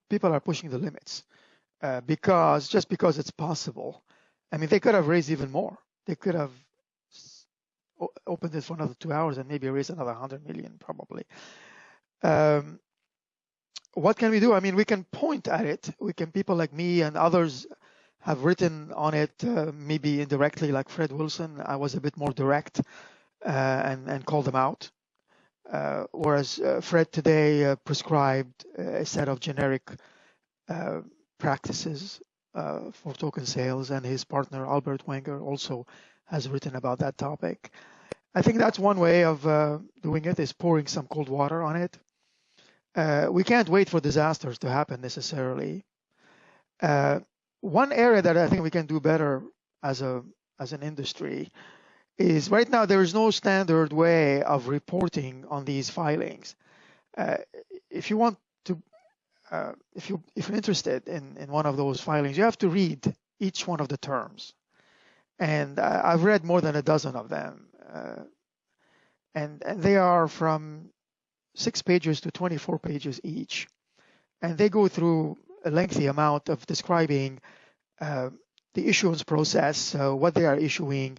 people are pushing the limits because it's possible. I mean, they could have raised even more. They could have opened it for another 2 hours and maybe raised another 100 million probably. What can we do? I mean, we can point at it. People like me and others have written on it, maybe indirectly, like Fred Wilson. I was a bit more direct and called them out. Whereas Fred today prescribed a set of generic practices for token sales, and his partner Albert Wenger also has written about that topic. I think that's one way of doing it, is pouring some cold water on it. We can't wait for disasters to happen necessarily. One area that I think we can do better as an industry is, right now there is no standard way of reporting on these filings. If you want to, if you're interested in one of those filings, you have to read each one of the terms. And I've read more than a dozen of them. And they are from 6 pages to 24 pages each. And they go through a lengthy amount of describing the issuance process, what they are issuing,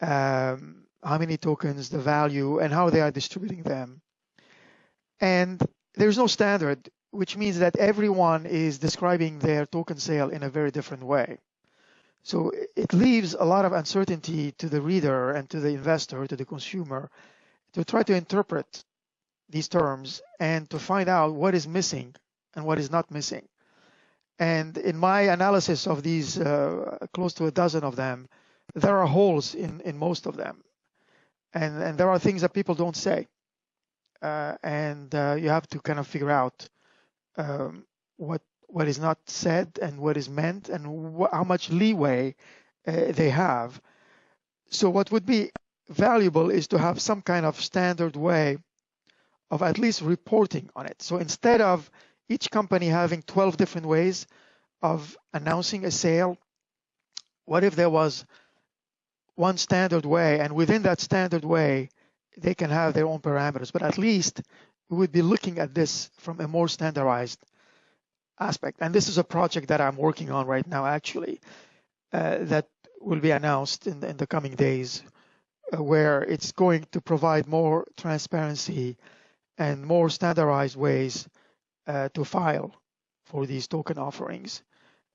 how many tokens, the value, and how they are distributing them. And there's no standard, which means that everyone is describing their token sale in a very different way. So it leaves a lot of uncertainty to the reader and to the investor, to the consumer, to try to interpret these terms and to find out what is missing and what is not missing. And in my analysis of these close to a dozen of them, there are holes in most of them. And there are things that people don't say. And you have to kind of figure out what is not said and what is meant and how much leeway they have. So what would be valuable is to have some kind of standard way of at least reporting on it. So instead of each company having 12 different ways of announcing a sale, what if there was one standard way, and within that standard way, they can have their own parameters, but at least we would be looking at this from a more standardized aspect. And this is a project that I'm working on right now, actually, that will be announced in the coming days, where it's going to provide more transparency and more standardized ways to file for these token offerings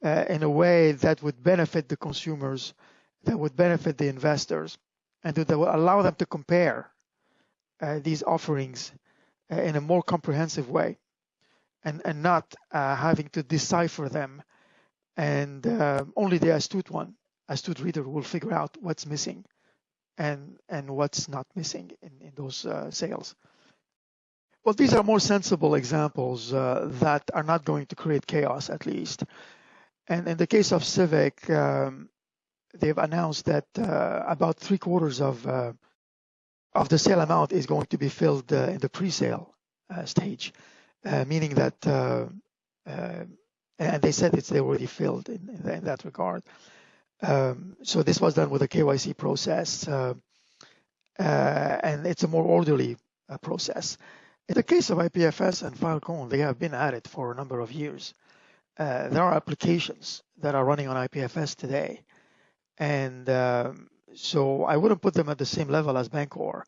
in a way that would benefit the consumers, that would benefit the investors, and that will allow them to compare these offerings in a more comprehensive way, and not having to decipher them. And only the astute reader will figure out what's missing and what's not missing in those sales. Well, these are more sensible examples that are not going to create chaos, at least. And in the case of Civic, they've announced that about 3/4 of the sale amount is going to be filled in the pre-sale stage, meaning that, and they said it's already filled in that regard. So this was done with a KYC process, and it's a more orderly process. In the case of IPFS and Filecoin, they have been at it for a number of years. There are applications that are running on IPFS today. And so I wouldn't put them at the same level as Bancor,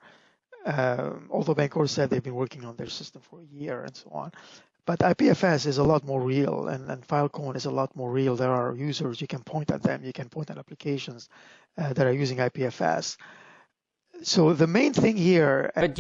although Bancor said they've been working on their system for a year and so on. But IPFS is a lot more real, and Filecoin is a lot more real. There are users, you can point at them, you can point at applications that are using IPFS. So the main thing here...